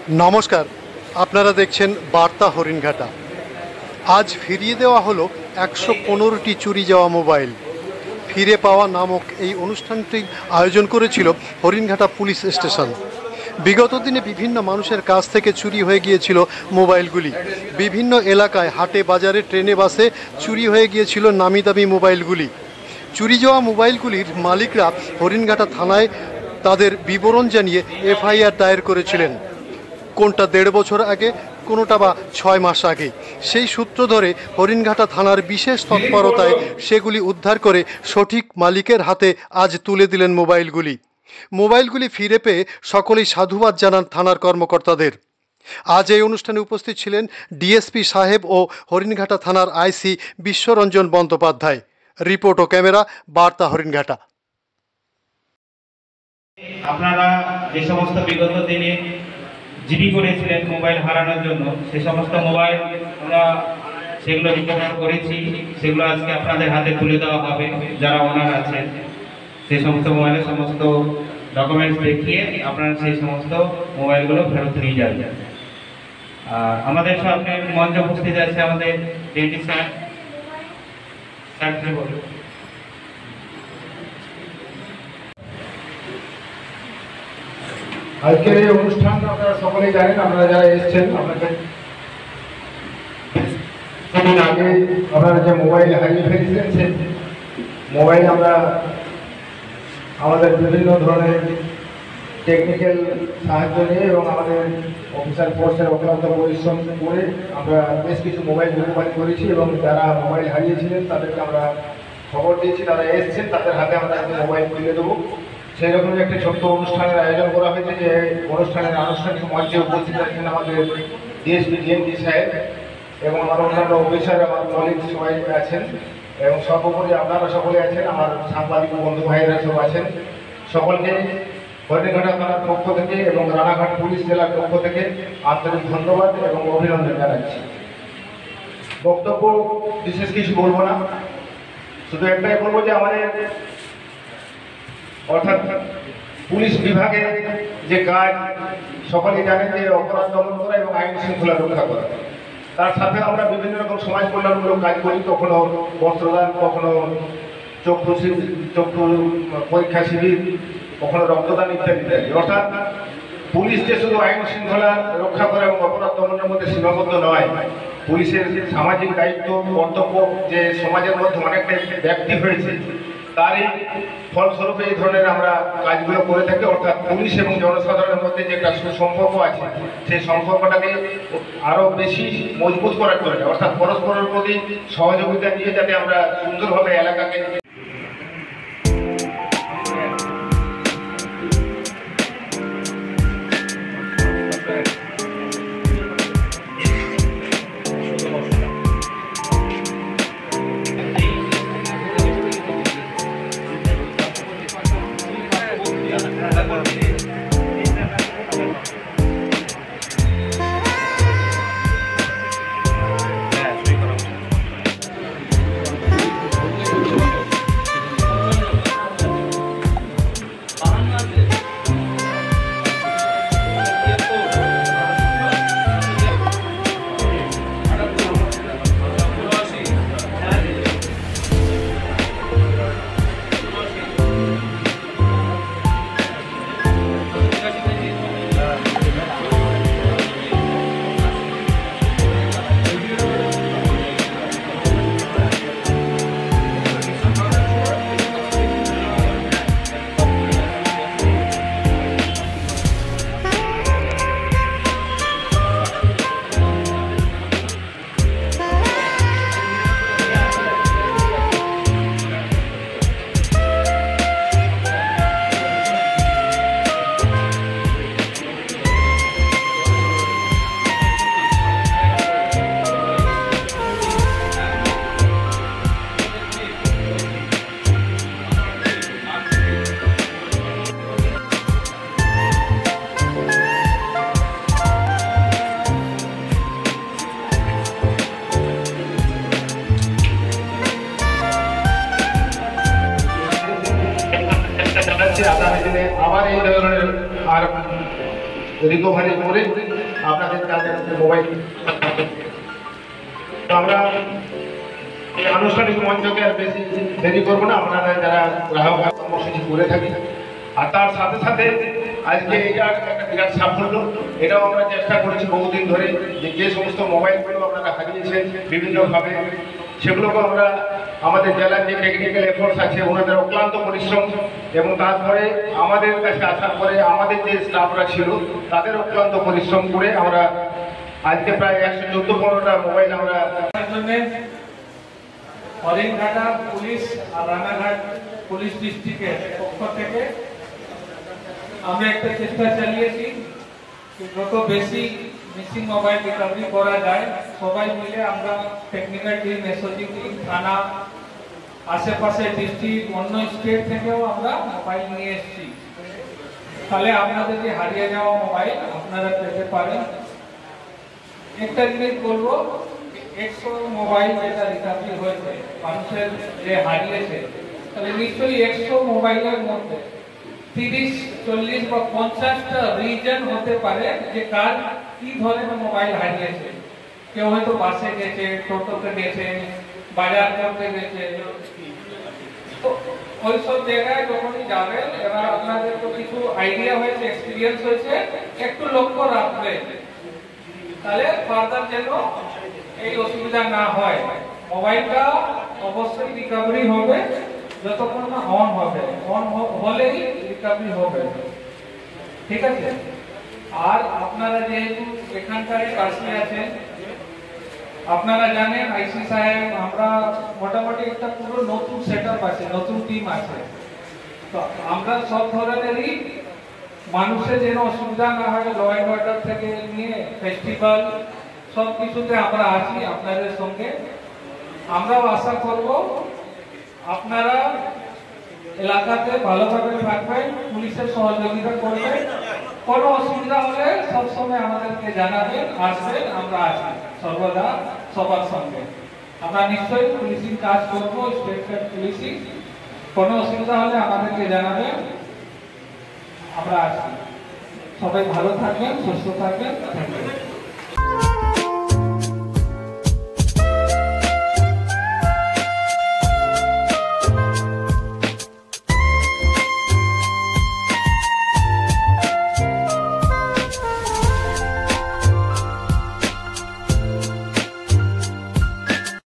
नमस्कार, আপনারা দেখছেন বার্তা হরিণঘাটা। আজ ফিরিয়ে দেওয়া হলো 115টি চুরি যাওয়া মোবাইল। ফিরে পাওয়া নামক এই অনুষ্ঠানটি আয়োজন করেছিল হরিণঘাটা পুলিশ স্টেশন। বিগত দিনে বিভিন্ন মানুষের কাছ থেকে চুরি হয়ে গিয়েছিল মোবাইলগুলি। বিভিন্ন এলাকায় হাটে বাজারে ট্রেনে বাসে চুরি হয়ে গিয়েছিল নামি দামি মোবাইলগুলি। চুরি যাওয়া মোবাইলগুলির মালিকরা হরিণঘাটা থানায় তাদের বিবরণ জানিয়ে এফআইআর দায়ের করেছিলেন। কোনটা 1.5 বছর আগে, কোনোটা বা 6 মাস আগে। সেই সূত্র ধরে হরিণঘাটা থানার বিশেষ তৎপরতায় সেগুলি উদ্ধার করে সঠিক মালিকের হাতে আজ তুলে দিলেন মোবাইলগুলি ফিরে পেয়ে সকলেই সাধুবাদ জানান থানার কর্মকর্তাদের। আজ এই অনুষ্ঠানে উপস্থিত ছিলেন ডিএসপি সাহেব ও হরিণঘাটা থানার আইসি বিশ্বরঞ্জন বন্দ্যোপাধ্যায়। রিপোর্ট ও ক্যামেরা, বার্তা হরিণঘাটা। আপনারা যে সমস্ত বিগত দিনে জিডি করেছিলেন মোবাইল হারানোর জন্য, সে সমস্ত মোবাইল আমরা সেগুলো রিকভার করেছি। সেগুলো আজকে আপনাদের হাতে তুলে দেওয়া হবে। যারা ওনার আছেন সেই সমস্ত মোবাইলের সমস্ত ডকুমেন্টস দেখিয়ে আপনারা সেই সমস্ত মোবাইলগুলো ফেরত নিয়ে যাবেন। আর আমাদের সামনে মঞ্চে উপস্থিত আছে আমাদের ডেন্টি স্যার। আজকের এই অনুষ্ঠান আপনারা সকলেই জানেন। আপনারা যারা এসেছেন, আপনাদের কিছুদিন আগে আপনারা যে মোবাইল হারিয়ে ফেলেছিলেন, সেই মোবাইল আমরা আমাদের বিভিন্ন ধরনের টেকনিক্যাল সাহায্য নিয়ে এবং আমাদের অফিসার ফোর্সের অক্লান্ত পরিশ্রম করে আমরা বেশ কিছু মোবাইল রিকভারি করেছি এবং যারা মোবাইল হারিয়েছিলেন তাদেরকে আমরা খবর দিয়েছি। তারা এসেছেন, তাদের হাতে আমরা মোবাইল তুলে দেবো। সেই রকমই একটি ছোট্ট অনুষ্ঠানের আয়োজন করা হয়েছে। যে অনুষ্ঠানের আনুষ্ঠানিক মঞ্চে উপস্থিত আছেন আমাদের ডিএসপি ডিএমপি সাহেব এবং আমার অন্যান্য অফিসার, আমার কলিগ সবাই আছেন এবং সর্বোপরি আপনারা সকলে আছেন, আমার সাংবাদিক বন্ধু ভাইয়েরা সব আছেন। সকলকে হরিণঘাটা থানার পক্ষ থেকে এবং রানাঘাট পুলিশ জেলার পক্ষ থেকে আন্তরিক ধন্যবাদ এবং অভিনন্দন জানাচ্ছি। বক্তব্য বিশেষ কিছু বলবো না, শুধু একটাই বলবো যে আমাদের অর্থাৎ পুলিশ বিভাগের যে কাজ সকলেই জানেন যে অপরাধ দমন করা এবং আইন শৃঙ্খলা রক্ষা করা। তার সাথে আমরা বিভিন্ন রকম সমাজ কল্যাণমূলক কাজ করি, কখনো বস্ত্রদান, কখনো চক্ষু পরীক্ষা শিবির, কখনো রক্তদান ইত্যাদি ইত্যাদি। অর্থাৎ পুলিশ যে শুধু আইন শৃঙ্খলা রক্ষা করা এবং অপরাধ দমনের মধ্যে সীমাবদ্ধ নয়, পুলিশের সামাজিক দায়িত্ব কর্তব্য যে সমাজের মধ্যে অনেকটা ব্যাপ্তি হয়েছে, তারই ফলস্বরূপ এই ধরনের আমরা কাজগুলো করে থাকি। অর্থাৎ পুলিশ এবং জনসাধারণের মধ্যে যে একটা সুসম্পর্ক আছে, সেই সম্পর্কটাকে আরও বেশি মজবুত করার জন্য, অর্থাৎ পরস্পরের প্রতি সহযোগিতা নিয়ে যাতে আমরা সুন্দরভাবে এলাকাকে আগামী দিনে আবার এই ধরনের আর রিকভারি করে আপনাদের তাদের মোবাইল। আমরা এই আনুষ্ঠানিক মঞ্চকে আর বেশি দেরি করবো না, আপনারা যারা গ্রাহক কর্মসূচি করে থাকি। আর তার সাথে সাথে আজকে এটা একটা বিরাট সাফল্য। এটাও আমরা চেষ্টা করেছি বহুদিন ধরে যে সমস্ত মোবাইলগুলো আপনারা হারিয়েছেন বিভিন্নভাবে, সেগুলোকে আমরা আমাদের জেলার যে টেকনিক্যাল এফোর্টস আছে ওনাদের অক্লান্ত পরিশ্রম এবং তারপরে আমাদের কাছে আসার পরে আমাদের যে স্টাফরা ছিল তাদের অক্লান্ত পরিশ্রম করে আমরা আজকে প্রায় 114-15টা মোবাইল আমরা হরিণঘাটা পুলিশ আর রানাঘাট পুলিশ ডিস্ট্রিক্টের পক্ষ থেকে আমরা একটা চেষ্টা চালিয়েছি যত বেশি মিসিং মোবাইল রিকভারি করা যায় সবাই মিলে আমরা টেকনিক্যাল টিম, এসওজি টিম, থানা, আশেপাশে ডিস্ট্রিক্ট, অন্য স্টেট থেকেও আমরা মোবাইল নিয়ে এসেছি। তাহলে আপনাদের যে হারিয়ে যাওয়া মোবাইল আপনারা পেতে পারেন। একটা জিনিস বলবো, 100 মোবাইল যেটা রিকভারি হয়েছে মানুষের যে হারিয়েছে, তাহলে নিশ্চয়ই 100 মোবাইলের মধ্যে 30, 40 বা 50টা রিজন হতে পারে যে কার কি ধরনের মোবাইল হারিয়েছে। কেউ হয়তো বাসে গেছে, টোটোতে গেছে, বাজার করতে গেছে, তো ওইসব জায়গায় যখনই যাবেন এবার আপনাদের তো কিছু আইডিয়া হয়েছে, এক্সপিরিয়েন্স হয়েছে, একটু লক্ষ্য রাখবেন তাহলে ফার্দার যেন এই অসুবিধা না হয়। মোবাইলটা অবশ্যই রিকভারি হবে যতক্ষণ না অন হবে, অন হলেই রিকভারি হবে, ঠিক আছে। আর আপনারা যেহেতু এখানকার কাছে আছেন, আপনারা জানেন আইসি সাহেব আমরা মোটামুটি একটা পুরো নতুন সেটআপ আছে, নতুন টিম আছে, তো আমরা সব ধরনেরই মানুষের যেন অসুবিধা না হয়, ল অ্যান্ড অর্ডার থেকে নিয়ে ফেস্টিভ্যাল সব কিছুতে আমরা আছি আপনাদের সঙ্গে। আমরাও আশা করব আপনারা এলাকাতে ভালোভাবে থাকবেন, পুলিশের সহযোগিতা করবেন, কোনো অসুবিধা হলে সবসময় আমাদেরকে জানাবেন, আসবেন, আমরা আছি সর্বদা সবার সঙ্গে। আমরা নিশ্চয়ই পুলিশিং কাজ করবো, স্টেট পুলিশিং, কোনো অসুবিধা হলে আমাদেরকে জানাবেন, আমরা আছি। সবাই ভালো থাকবেন, সুস্থ থাকবেন, থ্যাংক ইউ।